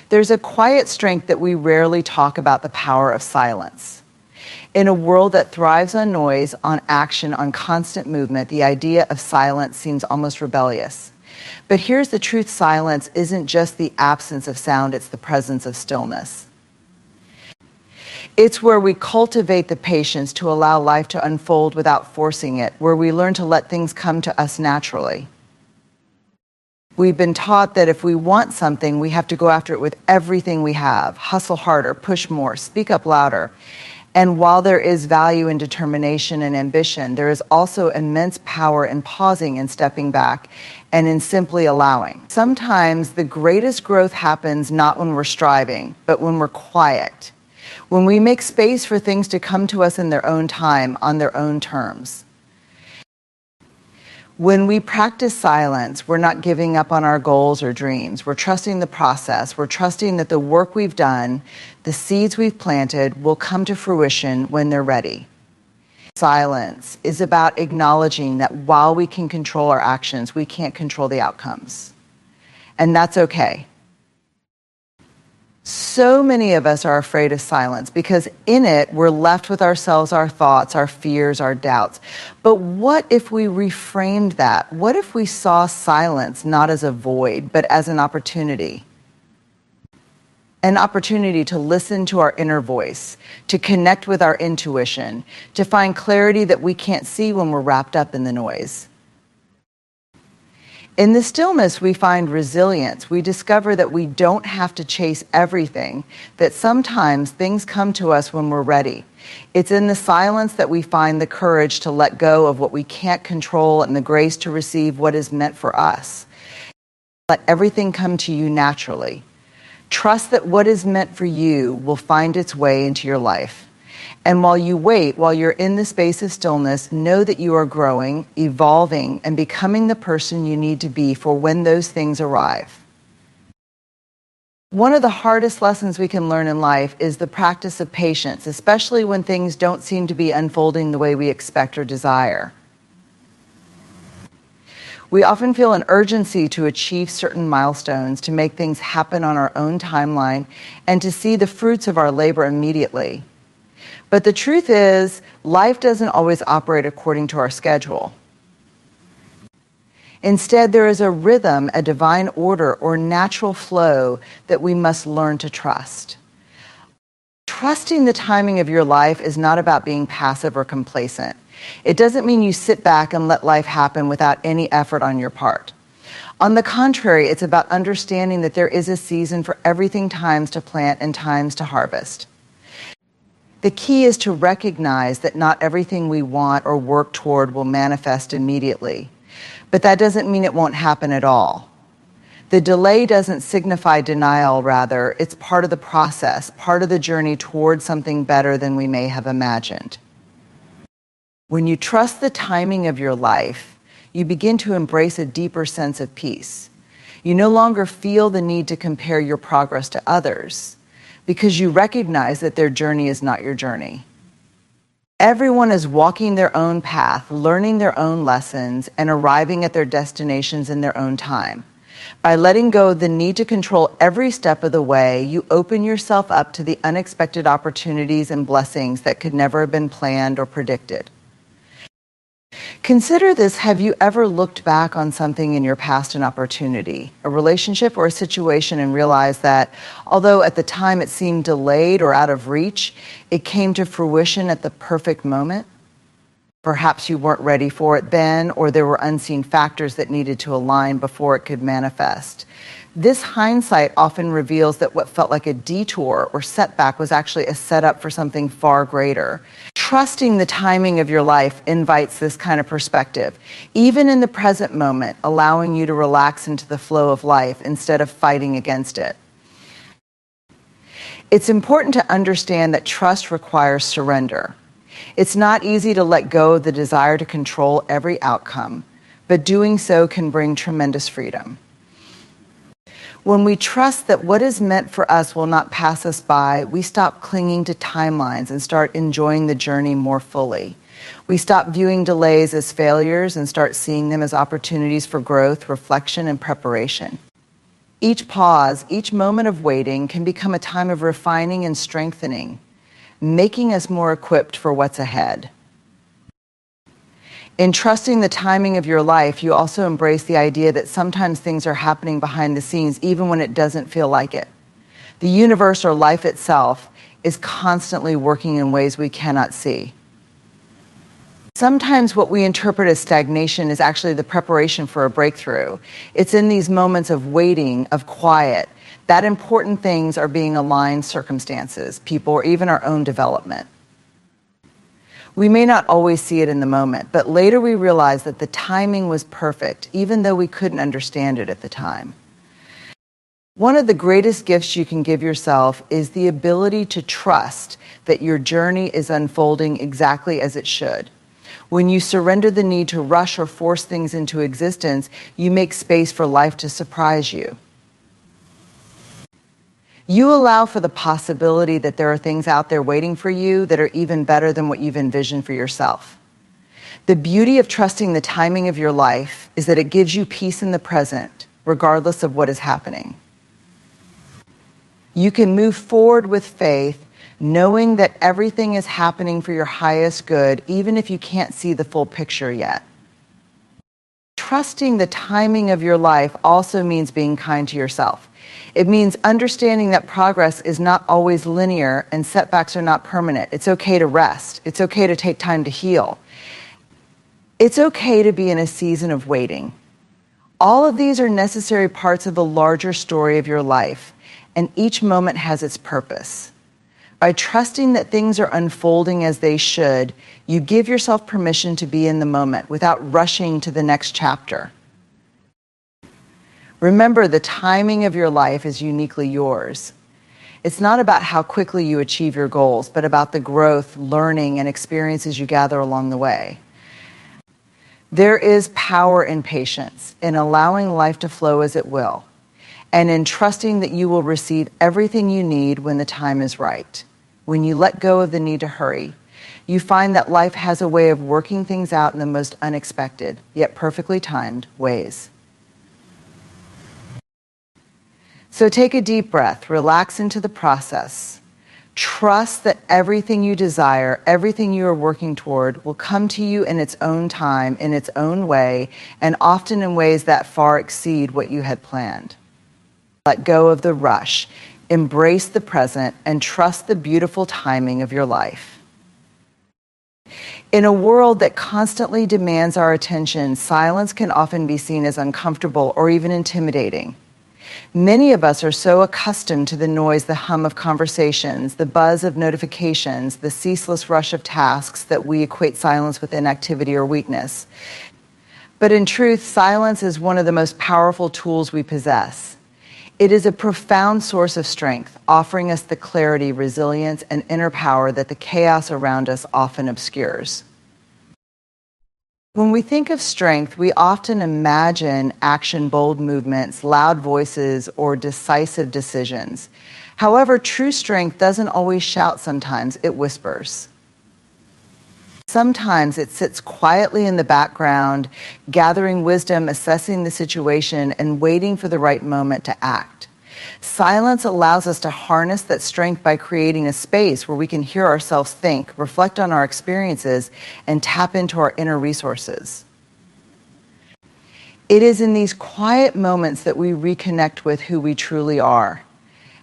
There's a quiet strength that we rarely talk about, the power of silence. In a world that thrives on noise, on action, on constant movement, the idea of silence seems almost rebellious. But here's the truth: silence isn't just the absence of sound, it's the presence of stillness. It's where we cultivate the patience to allow life to unfold without forcing it, where we learn to let things come to us naturally. We've been taught that if we want something, we have to go after it with everything we have, hustle harder, push more, speak up louder. And while there is value in determination and ambition, there is also immense power in pausing and stepping back and in simply allowing. Sometimes the greatest growth happens not when we're striving, but when we're quiet. When we make space for things to come to us in their own time, on their own terms. When we practice silence, we're not giving up on our goals or dreams. We're trusting the process. We're trusting that the work we've done, the seeds we've planted, will come to fruition when they're ready. Silence is about acknowledging that while we can control our actions, we can't control the outcomes. And that's okay. So many of us are afraid of silence because in it, we're left with ourselves, our thoughts, our fears, our doubts. But what if we reframed that? What if we saw silence not as a void, but as an opportunity? An opportunity to listen to our inner voice, to connect with our intuition, to find clarity that we can't see when we're wrapped up in the noise. In the stillness, we find resilience. We discover that we don't have to chase everything, that sometimes things come to us when we're ready. It's in the silence that we find the courage to let go of what we can't control and the grace to receive what is meant for us. Let everything come to you naturally. Trust that what is meant for you will find its way into your life. And while you wait, while you're in the space of stillness, know that you are growing, evolving, and becoming the person you need to be for when those things arrive. One of the hardest lessons we can learn in life is the practice of patience, especially when things don't seem to be unfolding the way we expect or desire. We often feel an urgency to achieve certain milestones, to make things happen on our own timeline, and to see the fruits of our labor immediately. But the truth is, life doesn't always operate according to our schedule. Instead, there is a rhythm, a divine order, or natural flow that we must learn to trust. Trusting the timing of your life is not about being passive or complacent. It doesn't mean you sit back and let life happen without any effort on your part. On the contrary, it's about understanding that there is a season for everything, times to plant and times to harvest. The key is to recognize that not everything we want or work toward will manifest immediately. But that doesn't mean it won't happen at all. The delay doesn't signify denial, rather, it's part of the process, part of the journey toward something better than we may have imagined. When you trust the timing of your life, you begin to embrace a deeper sense of peace. You no longer feel the need to compare your progress to others, because you recognize that their journey is not your journey. Everyone is walking their own path, learning their own lessons, and arriving at their destinations in their own time. By letting go of the need to control every step of the way, you open yourself up to the unexpected opportunities and blessings that could never have been planned or predicted. Consider this: have you ever looked back on something in your past, an opportunity, a relationship or a situation, and realized that although at the time it seemed delayed or out of reach, it came to fruition at the perfect moment? Perhaps you weren't ready for it then, or there were unseen factors that needed to align before it could manifest. This hindsight often reveals that what felt like a detour or setback was actually a setup for something far greater. Trusting the timing of your life invites this kind of perspective, even in the present moment, allowing you to relax into the flow of life instead of fighting against it. It's important to understand that trust requires surrender. It's not easy to let go of the desire to control every outcome, but doing so can bring tremendous freedom. When we trust that what is meant for us will not pass us by, we stop clinging to timelines and start enjoying the journey more fully. We stop viewing delays as failures and start seeing them as opportunities for growth, reflection, and preparation. Each pause, each moment of waiting can become a time of refining and strengthening, making us more equipped for what's ahead. In trusting the timing of your life, you also embrace the idea that sometimes things are happening behind the scenes even when it doesn't feel like it. The universe or life itself is constantly working in ways we cannot see. Sometimes what we interpret as stagnation is actually the preparation for a breakthrough. It's in these moments of waiting, of quiet, that important things are being aligned: circumstances, people, or even our own development. We may not always see it in the moment, but later we realize that the timing was perfect, even though we couldn't understand it at the time. One of the greatest gifts you can give yourself is the ability to trust that your journey is unfolding exactly as it should. When you surrender the need to rush or force things into existence, you make space for life to surprise you. You allow for the possibility that there are things out there waiting for you that are even better than what you've envisioned for yourself. The beauty of trusting the timing of your life is that it gives you peace in the present, regardless of what is happening. You can move forward with faith, knowing that everything is happening for your highest good, even if you can't see the full picture yet. Trusting the timing of your life also means being kind to yourself. It means understanding that progress is not always linear and setbacks are not permanent. It's okay to rest. It's okay to take time to heal. It's okay to be in a season of waiting. All of these are necessary parts of a larger story of your life, and each moment has its purpose. By trusting that things are unfolding as they should, you give yourself permission to be in the moment without rushing to the next chapter. Remember, the timing of your life is uniquely yours. It's not about how quickly you achieve your goals, but about the growth, learning, and experiences you gather along the way. There is power in patience, in allowing life to flow as it will, and in trusting that you will receive everything you need when the time is right. When you let go of the need to hurry, you find that life has a way of working things out in the most unexpected, yet perfectly timed ways. So take a deep breath, relax into the process. Trust that everything you desire, everything you are working toward, will come to you in its own time, in its own way, and often in ways that far exceed what you had planned. Let go of the rush, embrace the present, and trust the beautiful timing of your life. In a world that constantly demands our attention, silence can often be seen as uncomfortable or even intimidating. Many of us are so accustomed to the noise, the hum of conversations, the buzz of notifications, the ceaseless rush of tasks that we equate silence with inactivity or weakness. But in truth, silence is one of the most powerful tools we possess. It is a profound source of strength, offering us the clarity, resilience, and inner power that the chaos around us often obscures. When we think of strength, we often imagine action, bold movements, loud voices, or decisive decisions. However, true strength doesn't always shout sometimes, it whispers. Sometimes it sits quietly in the background, gathering wisdom, assessing the situation, and waiting for the right moment to act. Silence allows us to harness that strength by creating a space where we can hear ourselves think, reflect on our experiences, and tap into our inner resources. It is in these quiet moments that we reconnect with who we truly are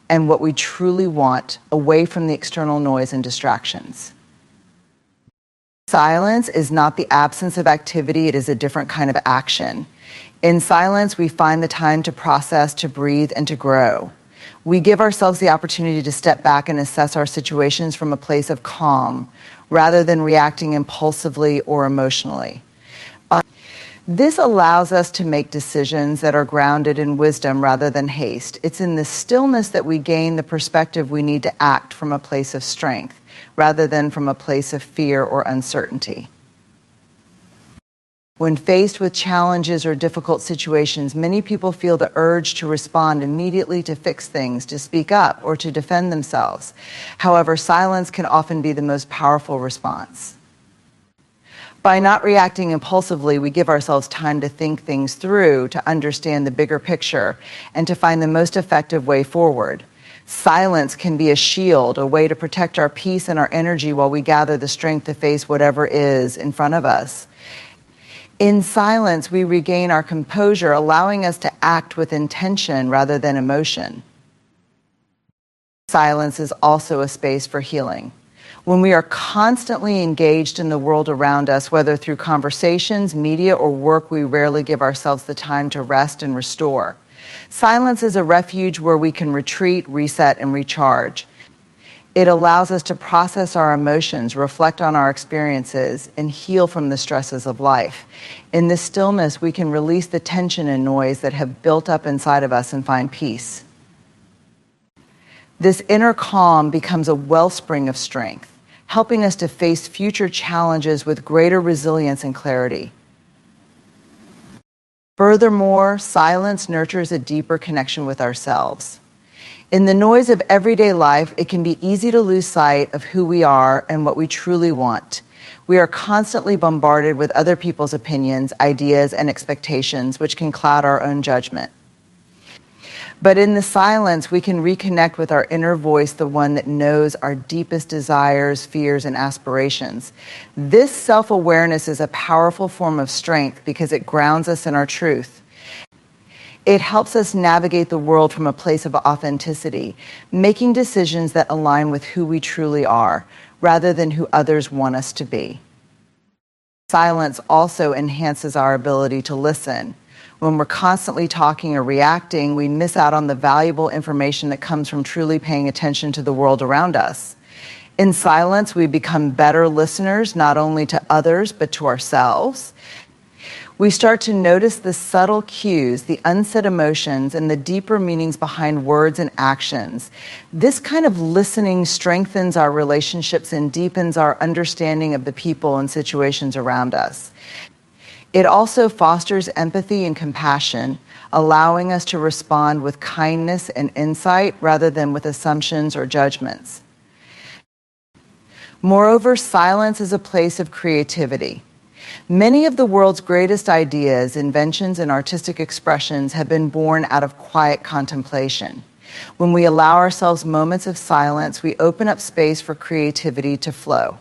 and what we truly want, away from the external noise and distractions. Silence is not the absence of activity, it is a different kind of action. In silence, we find the time to process, to breathe, and to grow. We give ourselves the opportunity to step back and assess our situations from a place of calm, rather than reacting impulsively or emotionally. This allows us to make decisions that are grounded in wisdom rather than haste. It's in the stillness that we gain the perspective we need to act from a place of strength, rather than from a place of fear or uncertainty. When faced with challenges or difficult situations, many people feel the urge to respond immediately, to fix things, to speak up, or to defend themselves. However, silence can often be the most powerful response. By not reacting impulsively, we give ourselves time to think things through, to understand the bigger picture, and to find the most effective way forward. Silence can be a shield, a way to protect our peace and our energy while we gather the strength to face whatever is in front of us. In silence, we regain our composure, allowing us to act with intention rather than emotion. Silence is also a space for healing. When we are constantly engaged in the world around us, whether through conversations, media, or work, we rarely give ourselves the time to rest and restore. Silence is a refuge where we can retreat, reset, and recharge. It allows us to process our emotions, reflect on our experiences, and heal from the stresses of life. In this stillness, we can release the tension and noise that have built up inside of us and find peace. This inner calm becomes a wellspring of strength, helping us to face future challenges with greater resilience and clarity. Furthermore, silence nurtures a deeper connection with ourselves. In the noise of everyday life, it can be easy to lose sight of who we are and what we truly want. We are constantly bombarded with other people's opinions, ideas, and expectations, which can cloud our own judgment. But in the silence, we can reconnect with our inner voice, the one that knows our deepest desires, fears, and aspirations. This self-awareness is a powerful form of strength because it grounds us in our truth. It helps us navigate the world from a place of authenticity, making decisions that align with who we truly are, rather than who others want us to be. Silence also enhances our ability to listen. When we're constantly talking or reacting, we miss out on the valuable information that comes from truly paying attention to the world around us. In silence, we become better listeners, not only to others, but to ourselves. We start to notice the subtle cues, the unsaid emotions, and the deeper meanings behind words and actions. This kind of listening strengthens our relationships and deepens our understanding of the people and situations around us. It also fosters empathy and compassion, allowing us to respond with kindness and insight rather than with assumptions or judgments. Moreover, silence is a place of creativity. Many of the world's greatest ideas, inventions, and artistic expressions have been born out of quiet contemplation. When we allow ourselves moments of silence, we open up space for creativity to flow.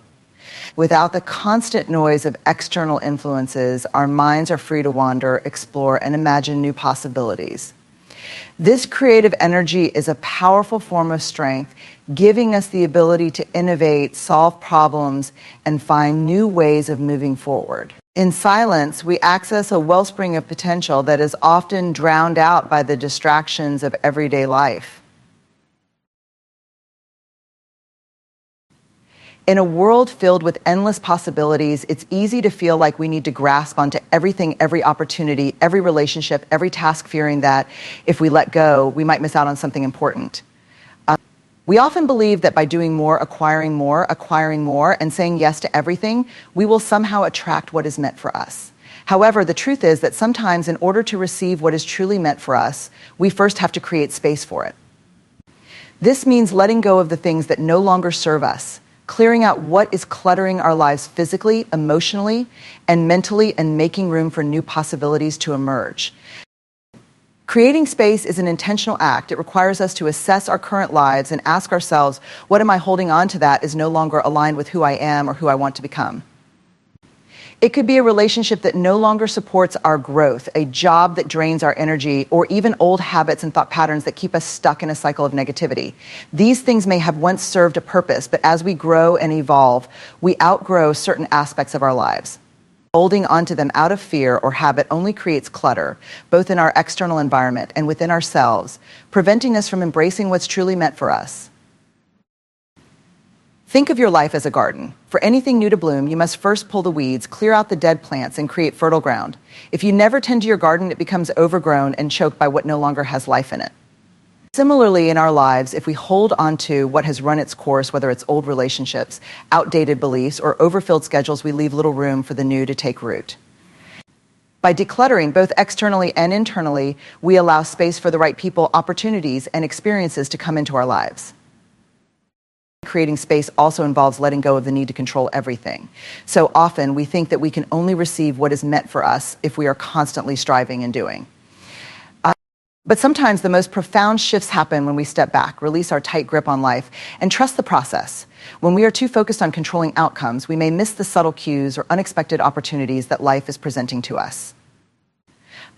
Without the constant noise of external influences, our minds are free to wander, explore, and imagine new possibilities. This creative energy is a powerful form of strength, giving us the ability to innovate, solve problems, and find new ways of moving forward. In silence, we access a wellspring of potential that is often drowned out by the distractions of everyday life. In a world filled with endless possibilities, it's easy to feel like we need to grasp onto everything, every opportunity, every relationship, every task, fearing that if we let go, we might miss out on something important. We often believe that by doing more, acquiring more, and saying yes to everything, we will somehow attract what is meant for us. However, the truth is that sometimes in order to receive what is truly meant for us, we first have to create space for it. This means letting go of the things that no longer serve us, clearing out what is cluttering our lives physically, emotionally, and mentally, and making room for new possibilities to emerge. Creating space is an intentional act. It requires us to assess our current lives and ask ourselves, what am I holding on to that is no longer aligned with who I am or who I want to become? It could be a relationship that no longer supports our growth, a job that drains our energy, or even old habits and thought patterns that keep us stuck in a cycle of negativity. These things may have once served a purpose, but as we grow and evolve, we outgrow certain aspects of our lives. Holding onto them out of fear or habit only creates clutter, both in our external environment and within ourselves, preventing us from embracing what's truly meant for us. Think of your life as a garden. For anything new to bloom, you must first pull the weeds, clear out the dead plants, and create fertile ground. If you never tend to your garden, it becomes overgrown and choked by what no longer has life in it. Similarly, in our lives, if we hold on to what has run its course, whether it's old relationships, outdated beliefs, or overfilled schedules, we leave little room for the new to take root. By decluttering, both externally and internally, we allow space for the right people, opportunities, and experiences to come into our lives. Creating space also involves letting go of the need to control everything. So often we think that we can only receive what is meant for us if we are constantly striving and doing. But sometimes the most profound shifts happen when we step back, release our tight grip on life, and trust the process. When we are too focused on controlling outcomes, we may miss the subtle cues or unexpected opportunities that life is presenting to us.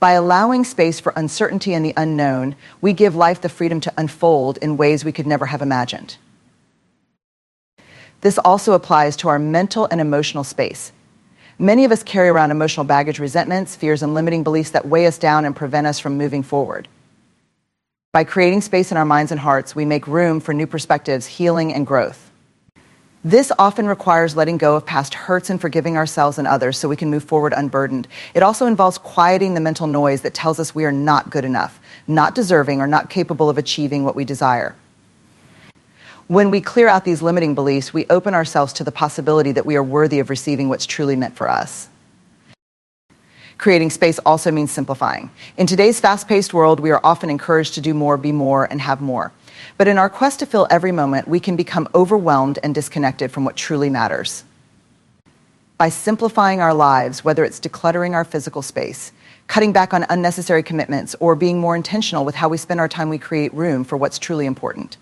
By allowing space for uncertainty and the unknown, we give life the freedom to unfold in ways we could never have imagined. This also applies to our mental and emotional space. Many of us carry around emotional baggage, resentments, fears, and limiting beliefs that weigh us down and prevent us from moving forward. By creating space in our minds and hearts, we make room for new perspectives, healing, and growth. This often requires letting go of past hurts and forgiving ourselves and others so we can move forward unburdened. It also involves quieting the mental noise that tells us we are not good enough, not deserving, or not capable of achieving what we desire. When we clear out these limiting beliefs, we open ourselves to the possibility that we are worthy of receiving what's truly meant for us. Creating space also means simplifying. In today's fast-paced world, we are often encouraged to do more, be more, and have more. But in our quest to fill every moment, we can become overwhelmed and disconnected from what truly matters. By simplifying our lives, whether it's decluttering our physical space, cutting back on unnecessary commitments, or being more intentional with how we spend our time, we create room for what's truly important.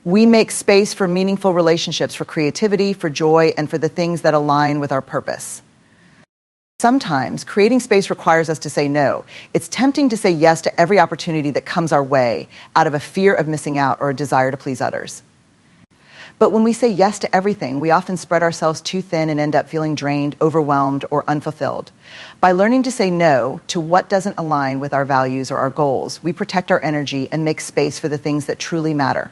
We make space for meaningful relationships, for creativity, for joy, and for the things that align with our purpose. Sometimes creating space requires us to say no. It's tempting to say yes to every opportunity that comes our way out of a fear of missing out or a desire to please others. But when we say yes to everything, we often spread ourselves too thin and end up feeling drained, overwhelmed, or unfulfilled. By learning to say no to what doesn't align with our values or our goals, we protect our energy and make space for the things that truly matter.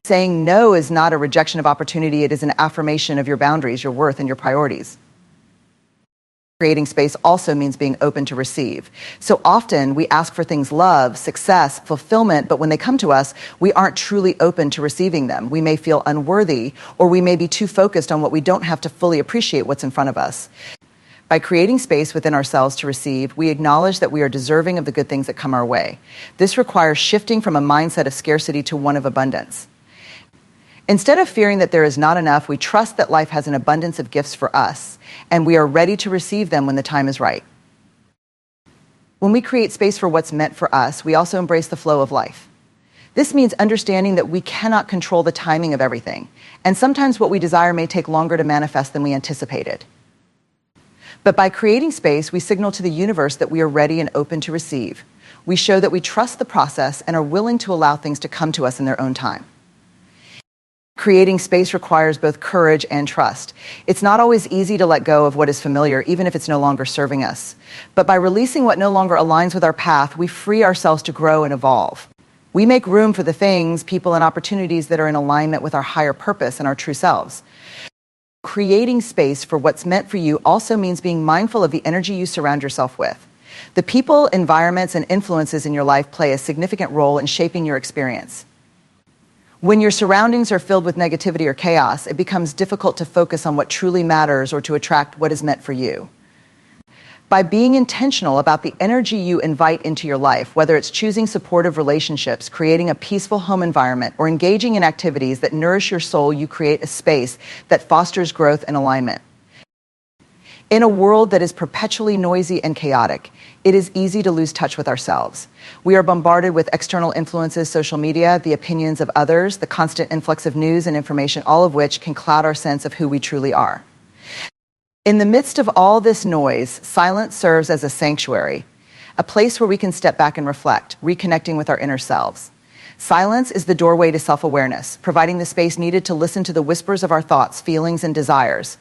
Saying no is not a rejection of opportunity, it is an affirmation of your boundaries, your worth, and your priorities. Creating space also means being open to receive. So often we ask for things, love, success, fulfillment, but when they come to us, we aren't truly open to receiving them. We may feel unworthy, or we may be too focused on what we don't have to fully appreciate what's in front of us. By creating space within ourselves to receive, we acknowledge that we are deserving of the good things that come our way. This requires shifting from a mindset of scarcity to one of abundance. Instead of fearing that there is not enough, we trust that life has an abundance of gifts for us, and we are ready to receive them when the time is right. When we create space for what's meant for us, we also embrace the flow of life. This means understanding that we cannot control the timing of everything, and sometimes what we desire may take longer to manifest than we anticipated. But by creating space, we signal to the universe that we are ready and open to receive. We show that we trust the process and are willing to allow things to come to us in their own time. Creating space requires both courage and trust. It's not always easy to let go of what is familiar, even if it's no longer serving us. But by releasing what no longer aligns with our path, we free ourselves to grow and evolve. We make room for the things, people, and opportunities that are in alignment with our higher purpose and our true selves. Creating space for what's meant for you also means being mindful of the energy you surround yourself with. The people, environments, and influences in your life play a significant role in shaping your experience. When your surroundings are filled with negativity or chaos, it becomes difficult to focus on what truly matters or to attract what is meant for you. By being intentional about the energy you invite into your life, whether it's choosing supportive relationships, creating a peaceful home environment, or engaging in activities that nourish your soul, you create a space that fosters growth and alignment. In a world that is perpetually noisy and chaotic, it is easy to lose touch with ourselves. We are bombarded with external influences, social media, the opinions of others, the constant influx of news and information, all of which can cloud our sense of who we truly are. In the midst of all this noise, silence serves as a sanctuary, a place where we can step back and reflect, reconnecting with our inner selves. Silence is the doorway to self-awareness, providing the space needed to listen to the whispers of our thoughts, feelings, and desires.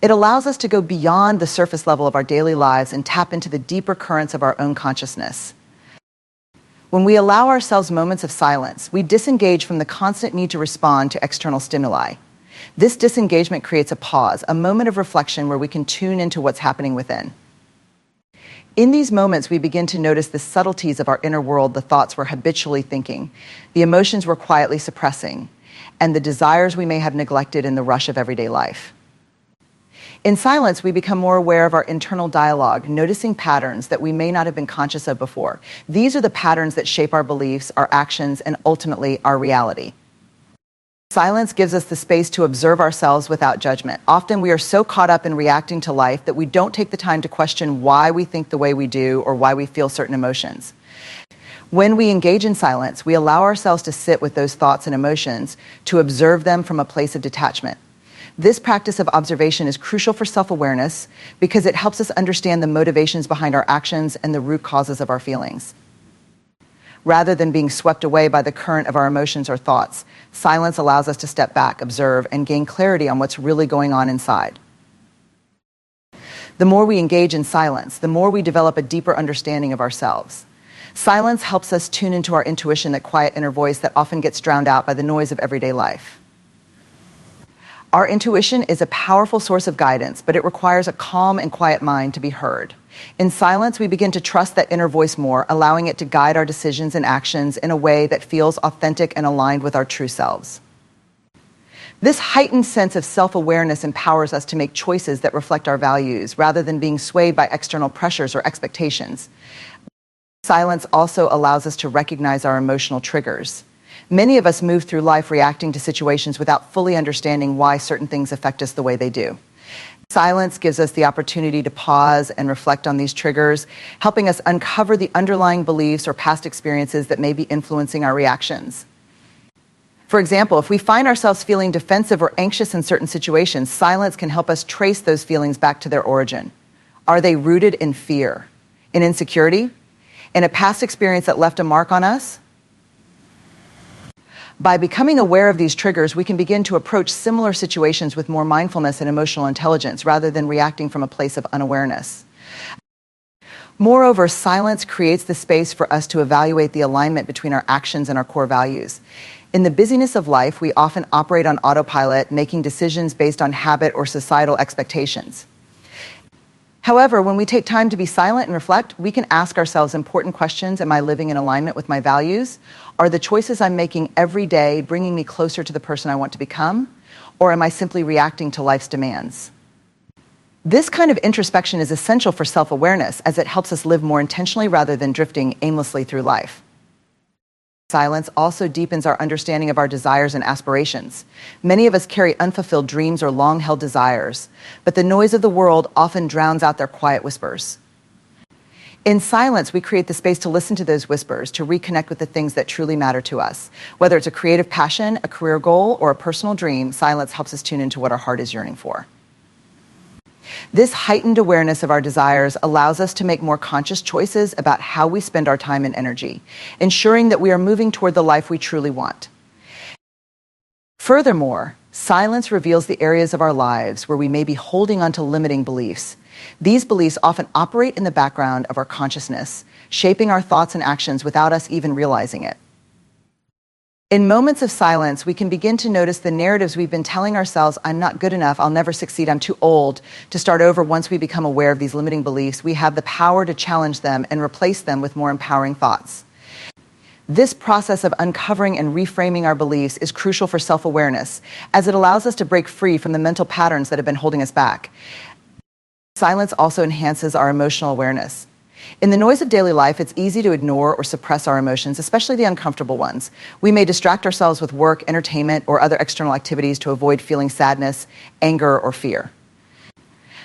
It allows us to go beyond the surface level of our daily lives and tap into the deeper currents of our own consciousness. When we allow ourselves moments of silence, we disengage from the constant need to respond to external stimuli. This disengagement creates a pause, a moment of reflection where we can tune into what's happening within. In these moments, we begin to notice the subtleties of our inner world, the thoughts we're habitually thinking, the emotions we're quietly suppressing, and the desires we may have neglected in the rush of everyday life. In silence, we become more aware of our internal dialogue, noticing patterns that we may not have been conscious of before. These are the patterns that shape our beliefs, our actions, and ultimately our reality. Silence gives us the space to observe ourselves without judgment. Often we are so caught up in reacting to life that we don't take the time to question why we think the way we do or why we feel certain emotions. When we engage in silence, we allow ourselves to sit with those thoughts and emotions, to observe them from a place of detachment. This practice of observation is crucial for self-awareness because it helps us understand the motivations behind our actions and the root causes of our feelings. Rather than being swept away by the current of our emotions or thoughts, silence allows us to step back, observe, and gain clarity on what's really going on inside. The more we engage in silence, the more we develop a deeper understanding of ourselves. Silence helps us tune into our intuition, that quiet inner voice that often gets drowned out by the noise of everyday life. Our intuition is a powerful source of guidance, but it requires a calm and quiet mind to be heard. In silence, we begin to trust that inner voice more, allowing it to guide our decisions and actions in a way that feels authentic and aligned with our true selves. This heightened sense of self-awareness empowers us to make choices that reflect our values, rather than being swayed by external pressures or expectations. Silence also allows us to recognize our emotional triggers. Many of us move through life reacting to situations without fully understanding why certain things affect us the way they do. Silence gives us the opportunity to pause and reflect on these triggers, helping us uncover the underlying beliefs or past experiences that may be influencing our reactions. For example, if we find ourselves feeling defensive or anxious in certain situations, silence can help us trace those feelings back to their origin. Are they rooted in fear, in insecurity, in a past experience that left a mark on us? By becoming aware of these triggers, we can begin to approach similar situations with more mindfulness and emotional intelligence, rather than reacting from a place of unawareness. Moreover, silence creates the space for us to evaluate the alignment between our actions and our core values. In the busyness of life, we often operate on autopilot, making decisions based on habit or societal expectations. However, when we take time to be silent and reflect, we can ask ourselves important questions. Am I living in alignment with my values? Are the choices I'm making every day bringing me closer to the person I want to become? Or am I simply reacting to life's demands? This kind of introspection is essential for self-awareness, as it helps us live more intentionally rather than drifting aimlessly through life. Silence also deepens our understanding of our desires and aspirations. Many of us carry unfulfilled dreams or long-held desires, but the noise of the world often drowns out their quiet whispers. In silence, we create the space to listen to those whispers, to reconnect with the things that truly matter to us. Whether it's a creative passion, a career goal, or a personal dream, silence helps us tune into what our heart is yearning for. This heightened awareness of our desires allows us to make more conscious choices about how we spend our time and energy, ensuring that we are moving toward the life we truly want. Furthermore, silence reveals the areas of our lives where we may be holding on to limiting beliefs. These beliefs often operate in the background of our consciousness, shaping our thoughts and actions without us even realizing it. In moments of silence, we can begin to notice the narratives we've been telling ourselves: I'm not good enough, I'll never succeed, I'm too old, to start over. Once we become aware of these limiting beliefs, we have the power to challenge them and replace them with more empowering thoughts. This process of uncovering and reframing our beliefs is crucial for self-awareness, as it allows us to break free from the mental patterns that have been holding us back. Silence also enhances our emotional awareness. In the noise of daily life, it's easy to ignore or suppress our emotions, especially the uncomfortable ones. We may distract ourselves with work, entertainment, or other external activities to avoid feeling sadness, anger, or fear.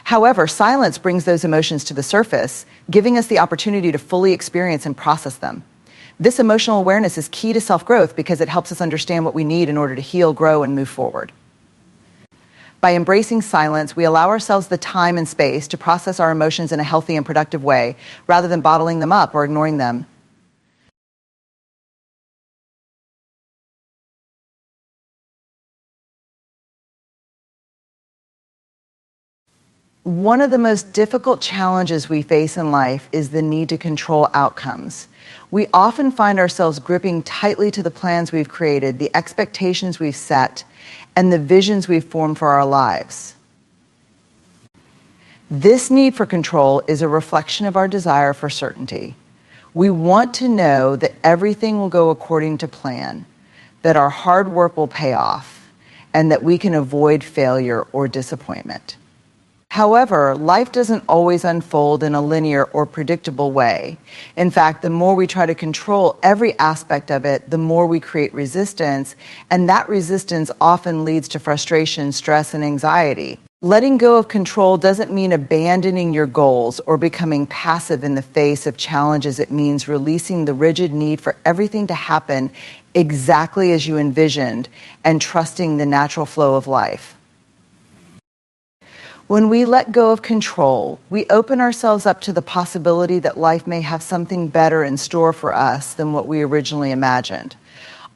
However, silence brings those emotions to the surface, giving us the opportunity to fully experience and process them. This emotional awareness is key to self-growth because it helps us understand what we need in order to heal, grow, and move forward. By embracing silence, we allow ourselves the time and space to process our emotions in a healthy and productive way, rather than bottling them up or ignoring them. One of the most difficult challenges we face in life is the need to control outcomes. We often find ourselves gripping tightly to the plans we've created, the expectations we've set, and the visions we've formed for our lives. This need for control is a reflection of our desire for certainty. We want to know that everything will go according to plan, that our hard work will pay off, and that we can avoid failure or disappointment. However, life doesn't always unfold in a linear or predictable way. In fact, the more we try to control every aspect of it, the more we create resistance, and that resistance often leads to frustration, stress, and anxiety. Letting go of control doesn't mean abandoning your goals or becoming passive in the face of challenges. It means releasing the rigid need for everything to happen exactly as you envisioned and trusting the natural flow of life. When we let go of control, we open ourselves up to the possibility that life may have something better in store for us than what we originally imagined.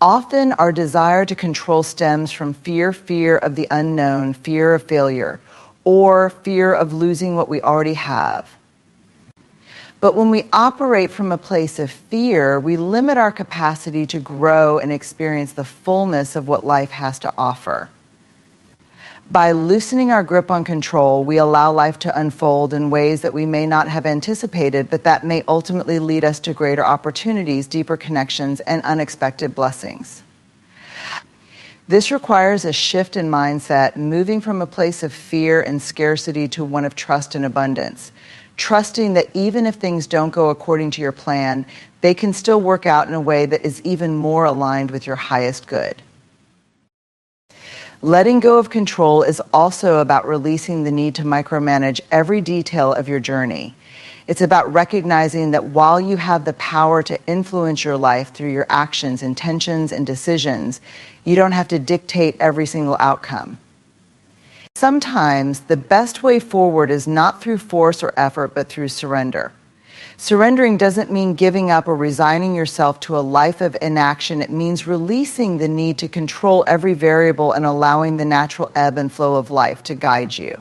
Often, our desire to control stems from fear of the unknown, fear of failure, or fear of losing what we already have. But when we operate from a place of fear, we limit our capacity to grow and experience the fullness of what life has to offer. By loosening our grip on control, we allow life to unfold in ways that we may not have anticipated, but that may ultimately lead us to greater opportunities, deeper connections, and unexpected blessings. This requires a shift in mindset, moving from a place of fear and scarcity to one of trust and abundance. Trusting that even if things don't go according to your plan, they can still work out in a way that is even more aligned with your highest good. Letting go of control is also about releasing the need to micromanage every detail of your journey. It's about recognizing that while you have the power to influence your life through your actions, intentions, and decisions, you don't have to dictate every single outcome. Sometimes the best way forward is not through force or effort, but through surrender. Surrendering doesn't mean giving up or resigning yourself to a life of inaction. It means releasing the need to control every variable and allowing the natural ebb and flow of life to guide you.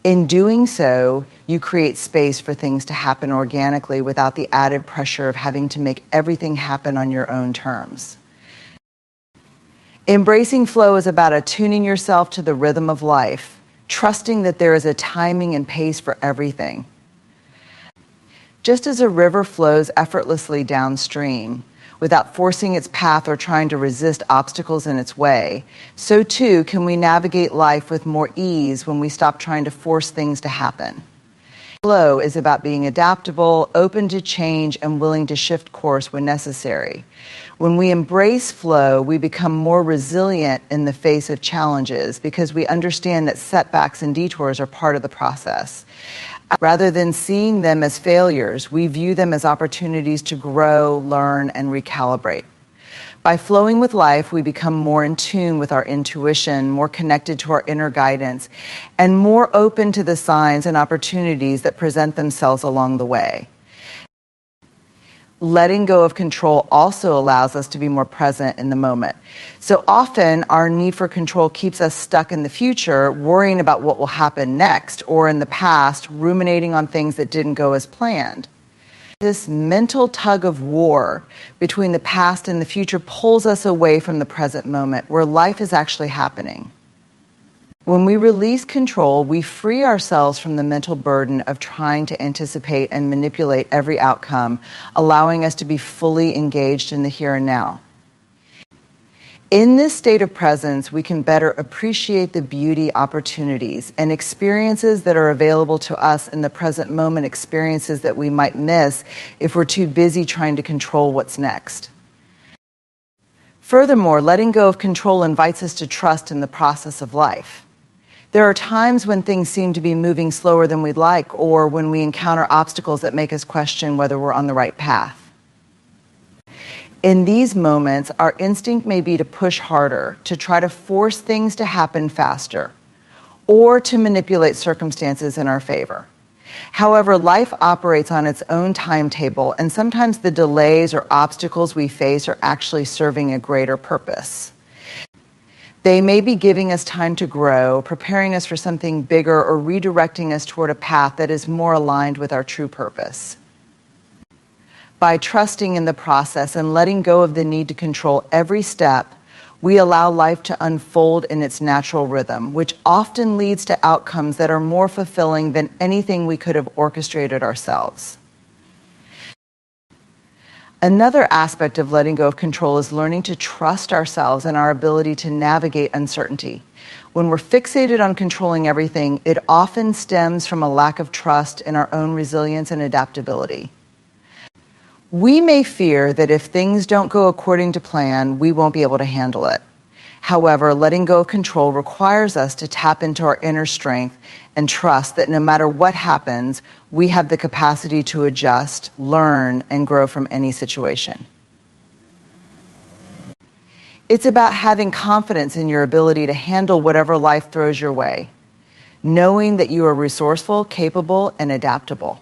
In doing so, you create space for things to happen organically without the added pressure of having to make everything happen on your own terms. Embracing flow is about attuning yourself to the rhythm of life, trusting that there is a timing and pace for everything. Just as a river flows effortlessly downstream, without forcing its path or trying to resist obstacles in its way, so too can we navigate life with more ease when we stop trying to force things to happen. Flow is about being adaptable, open to change, and willing to shift course when necessary. When we embrace flow, we become more resilient in the face of challenges because we understand that setbacks and detours are part of the process. Rather than seeing them as failures, we view them as opportunities to grow, learn, and recalibrate. By flowing with life, we become more in tune with our intuition, more connected to our inner guidance, and more open to the signs and opportunities that present themselves along the way. Letting go of control also allows us to be more present in the moment. So often, our need for control keeps us stuck in the future, worrying about what will happen next, or in the past, ruminating on things that didn't go as planned. This mental tug of war between the past and the future pulls us away from the present moment, where life is actually happening. When we release control, we free ourselves from the mental burden of trying to anticipate and manipulate every outcome, allowing us to be fully engaged in the here and now. In this state of presence, we can better appreciate the beauty, opportunities, and experiences that are available to us in the present moment, experiences that we might miss if we're too busy trying to control what's next. Furthermore, letting go of control invites us to trust in the process of life. There are times when things seem to be moving slower than we'd like, or when we encounter obstacles that make us question whether we're on the right path. In these moments, our instinct may be to push harder, to try to force things to happen faster, or to manipulate circumstances in our favor. However, life operates on its own timetable, and sometimes the delays or obstacles we face are actually serving a greater purpose. They may be giving us time to grow, preparing us for something bigger, or redirecting us toward a path that is more aligned with our true purpose. By trusting in the process and letting go of the need to control every step, we allow life to unfold in its natural rhythm, which often leads to outcomes that are more fulfilling than anything we could have orchestrated ourselves. Another aspect of letting go of control is learning to trust ourselves and our ability to navigate uncertainty. When we're fixated on controlling everything, it often stems from a lack of trust in our own resilience and adaptability. We may fear that if things don't go according to plan, we won't be able to handle it. However, letting go of control requires us to tap into our inner strength and trust that no matter what happens, we have the capacity to adjust, learn, and grow from any situation. It's about having confidence in your ability to handle whatever life throws your way, knowing that you are resourceful, capable, and adaptable.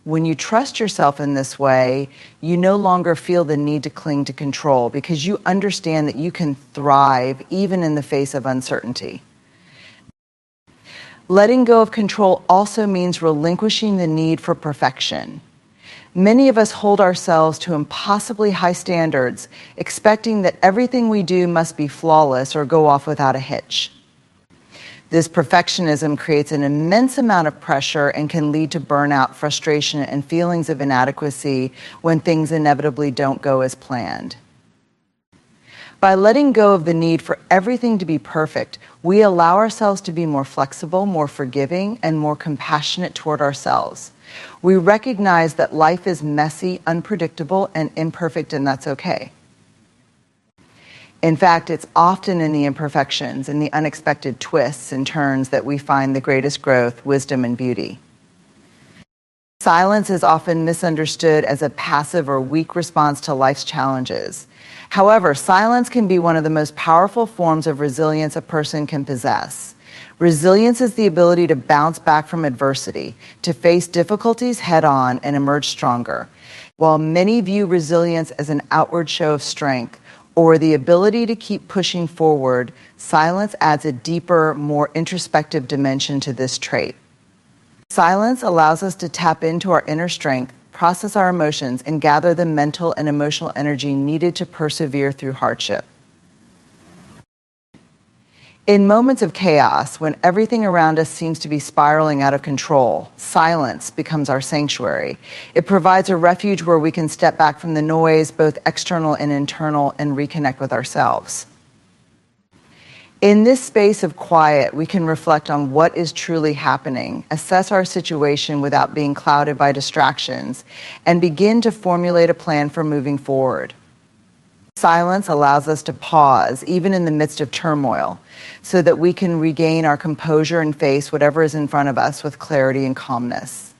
When you trust yourself in this way, you no longer feel the need to cling to control because you understand that you can thrive even in the face of uncertainty. Letting go of control also means relinquishing the need for perfection. Many of us hold ourselves to impossibly high standards, expecting that everything we do must be flawless or go off without a hitch. This perfectionism creates an immense amount of pressure and can lead to burnout, frustration, and feelings of inadequacy when things inevitably don't go as planned. By letting go of the need for everything to be perfect, we allow ourselves to be more flexible, more forgiving, and more compassionate toward ourselves. We recognize that life is messy, unpredictable, and imperfect, and that's okay. In fact, it's often in the imperfections and the unexpected twists and turns that we find the greatest growth, wisdom, and beauty. Silence is often misunderstood as a passive or weak response to life's challenges. However, silence can be one of the most powerful forms of resilience a person can possess. Resilience is the ability to bounce back from adversity, to face difficulties head-on and emerge stronger. While many view resilience as an outward show of strength, or the ability to keep pushing forward, silence adds a deeper, more introspective dimension to this trait. Silence allows us to tap into our inner strength, process our emotions, and gather the mental and emotional energy needed to persevere through hardship. In moments of chaos, when everything around us seems to be spiraling out of control, silence becomes our sanctuary. It provides a refuge where we can step back from the noise, both external and internal, and reconnect with ourselves. In this space of quiet, we can reflect on what is truly happening, assess our situation without being clouded by distractions, and begin to formulate a plan for moving forward. Silence allows us to pause, even in the midst of turmoil, so that we can regain our composure and face whatever is in front of us with clarity and calmness.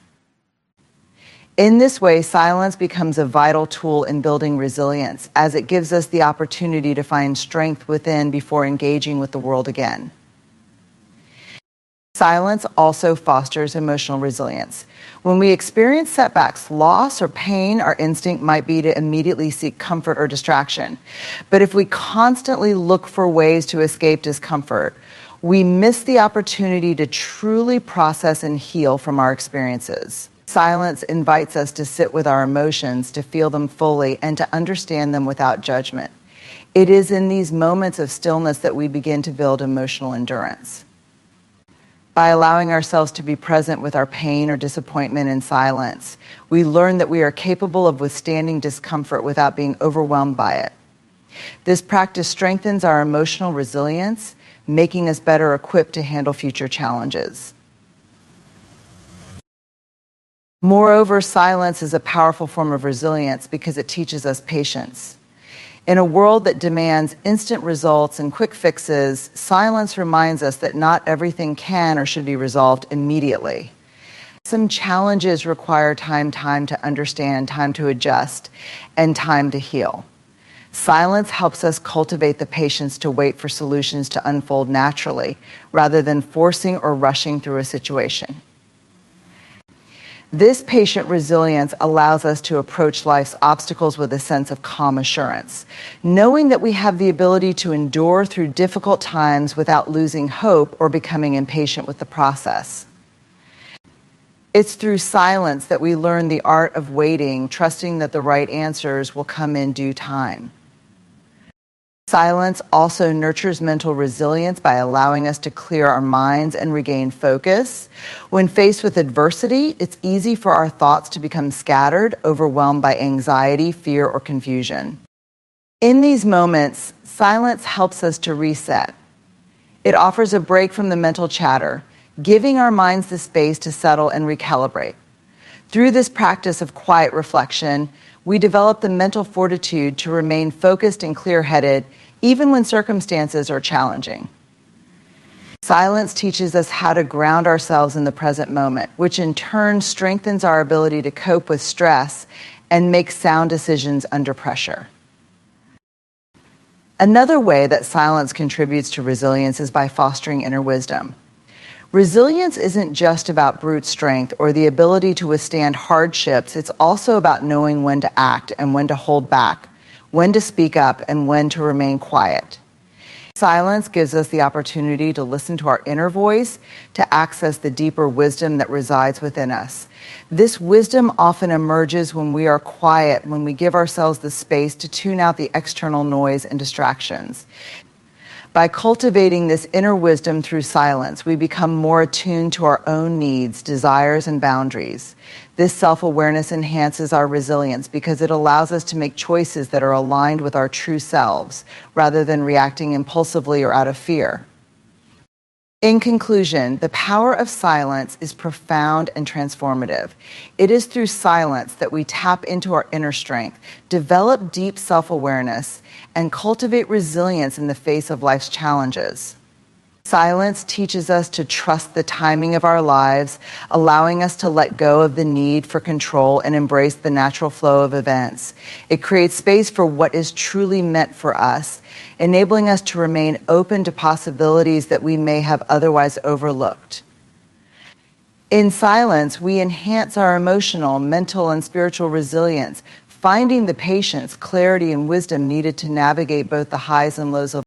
In this way, silence becomes a vital tool in building resilience, as it gives us the opportunity to find strength within before engaging with the world again. Silence also fosters emotional resilience. When we experience setbacks, loss, or pain, our instinct might be to immediately seek comfort or distraction. But if we constantly look for ways to escape discomfort, we miss the opportunity to truly process and heal from our experiences. Silence invites us to sit with our emotions, to feel them fully, and to understand them without judgment. It is in these moments of stillness that we begin to build emotional endurance. By allowing ourselves to be present with our pain or disappointment in silence, we learn that we are capable of withstanding discomfort without being overwhelmed by it. This practice strengthens our emotional resilience, making us better equipped to handle future challenges. Moreover, silence is a powerful form of resilience because it teaches us patience. In a world that demands instant results and quick fixes, silence reminds us that not everything can or should be resolved immediately. Some challenges require time to understand, time to adjust, and time to heal. Silence helps us cultivate the patience to wait for solutions to unfold naturally, rather than forcing or rushing through a situation. This patient resilience allows us to approach life's obstacles with a sense of calm assurance, knowing that we have the ability to endure through difficult times without losing hope or becoming impatient with the process. It's through silence that we learn the art of waiting, trusting that the right answers will come in due time. Silence also nurtures mental resilience by allowing us to clear our minds and regain focus. When faced with adversity, it's easy for our thoughts to become scattered, overwhelmed by anxiety, fear, or confusion. In these moments, silence helps us to reset. It offers a break from the mental chatter, giving our minds the space to settle and recalibrate. Through this practice of quiet reflection, we develop the mental fortitude to remain focused and clear-headed, even when circumstances are challenging. Silence teaches us how to ground ourselves in the present moment, which in turn strengthens our ability to cope with stress and make sound decisions under pressure. Another way that silence contributes to resilience is by fostering inner wisdom. Resilience isn't just about brute strength or the ability to withstand hardships. It's also about knowing when to act and when to hold back, when to speak up and when to remain quiet. Silence gives us the opportunity to listen to our inner voice, to access the deeper wisdom that resides within us. This wisdom often emerges when we are quiet, when we give ourselves the space to tune out the external noise and distractions. By cultivating this inner wisdom through silence, we become more attuned to our own needs, desires, and boundaries. This self-awareness enhances our resilience because it allows us to make choices that are aligned with our true selves, rather than reacting impulsively or out of fear. In conclusion, the power of silence is profound and transformative. It is through silence that we tap into our inner strength, develop deep self-awareness, and cultivate resilience in the face of life's challenges. Silence teaches us to trust the timing of our lives, allowing us to let go of the need for control and embrace the natural flow of events. It creates space for what is truly meant for us, enabling us to remain open to possibilities that we may have otherwise overlooked. In silence, we enhance our emotional, mental, and spiritual resilience, finding the patience, clarity, and wisdom needed to navigate both the highs and lows of